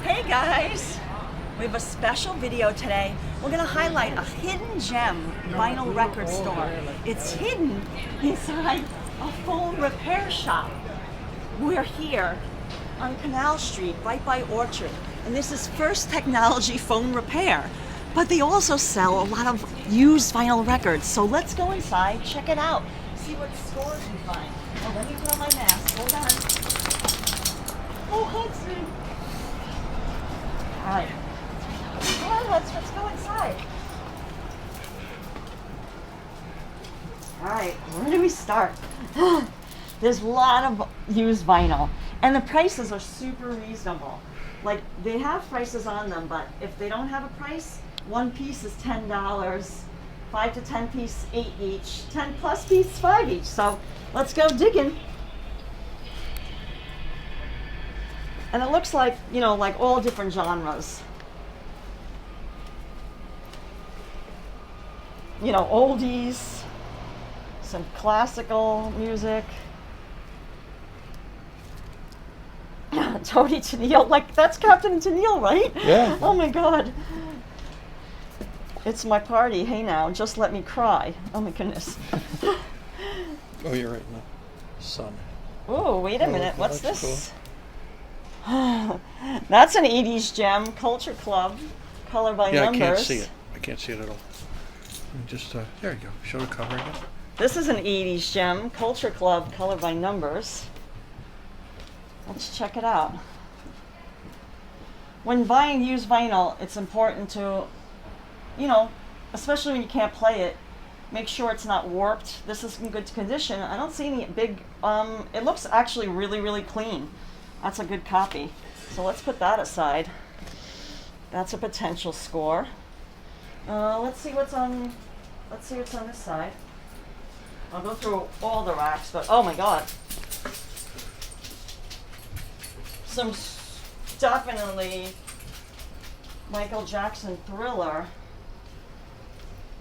Hey guys! We have a special video today. We're going to highlight a hidden gem vinyl record store. It's hidden inside a phone repair shop. We're here on Canal Street, right by Orchard. And this is First Technology Phone Repair. But they also sell a lot of used vinyl records. So let's go inside, check it out, see what stores we find. Oh, let me put on my mask. Hold on. Oh, Hudson. All right. Come on, let's go inside. All right, where do we start? There's a lot of used vinyl, and the prices are super reasonable. Like, they have prices on them, but if they don't have a price, one piece is $10, 5 to 10 piece, 8 each, 10 plus piece, 5 each. So let's go digging. And it looks like, you know, like all different genres. You know, oldies, some classical music. Tony Tennille, like that's Captain Tennille, right? Yeah. Oh my God. It's my party. Hey now, just let me cry. Oh my goodness. Oh, you're right in the sun. Oh, wait a minute. What's that's this? That's an 80s gem, Culture Club, color by numbers. I can't see it. I can't see it at all. Just, there you go. Show the cover again. This is an 80s gem, Culture Club, color by numbers. Let's check it out. When buying used vinyl, it's important to, you know, especially when you can't play it, make sure it's not warped. This is in good condition. I don't see any big, it looks actually really, really clean. That's a good copy. So let's put that aside. That's a potential score. Let's see what's on this side. I'll go through all the racks, but oh my God. Some definitely Michael Jackson Thriller.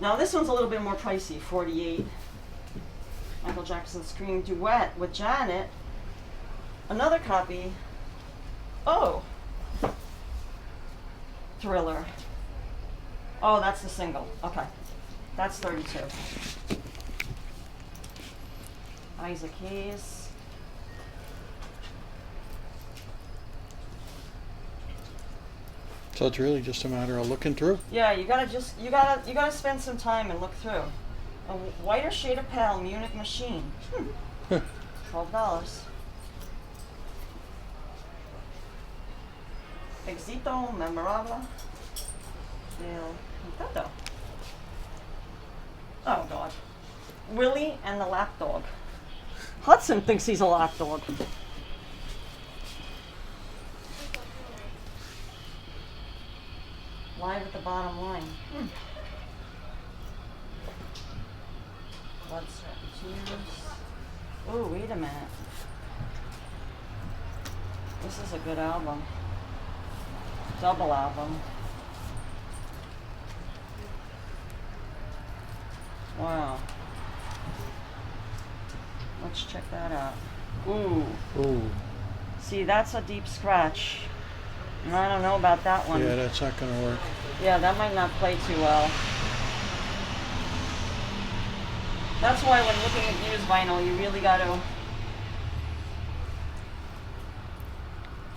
Now this one's a little bit more pricey, $48. Michael Jackson Scream Duet with Janet. Another copy. Oh. Thriller. Oh, that's the single. Okay. That's 32. Isaac Hayes. So it's really just a matter of looking through. Yeah, you gotta spend some time and look through. A whiter shade of pale Munich Machine. $12. Éxito memorable del Quinteto. Oh God. Willie and the Lapdog. Hudson thinks he's a lapdog. Live at the bottom line. Blood, Sweat, and Tears. Oh, wait a minute. This is a good album. Double album. Wow. Let's check that out. Ooh. Ooh. See, that's a deep scratch. And I don't know about that one. Yeah, that's not going to work. Yeah, that might not play too well. That's why when looking at used vinyl, you really got to...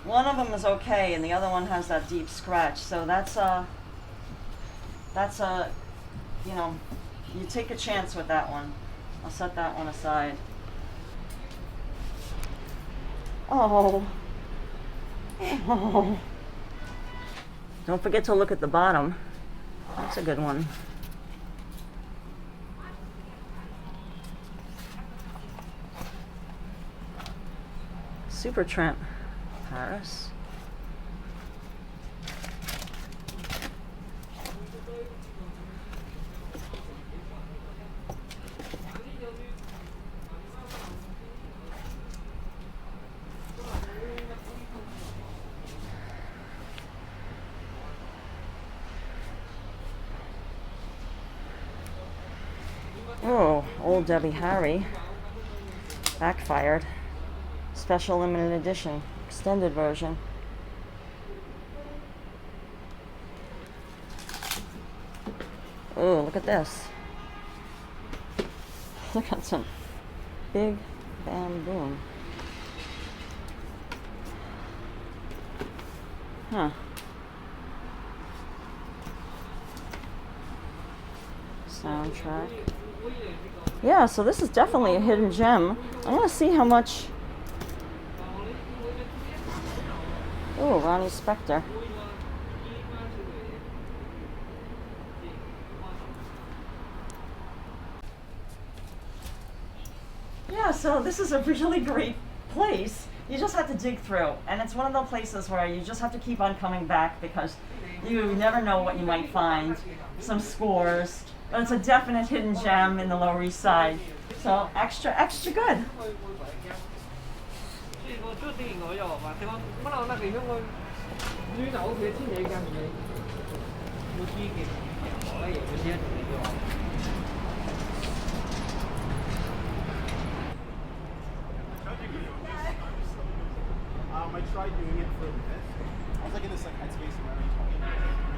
One of them is okay, and the other one has that deep scratch. So that's a, you know, you take a chance with that one. I'll set that one aside. Oh. Oh. Don't forget to look at the bottom. That's a good one. Supertramp, Paris. Oh, old Debbie Harry. Backfired. Special limited edition. Extended version. Oh, look at this. Look at some big bamboo. Huh. Soundtrack. Yeah, so this is definitely a hidden gem. I want to see how much. Oh, Ronnie Spector. Yeah, so this is a really great place. You just have to dig through, and it's one of those places where you just have to keep on coming back because you never know what you might find. Some scores, but it's a definite hidden gem in the Lower East Side. So extra, extra good. I tried doing it for a bit. I was like in this like headspace where you talking.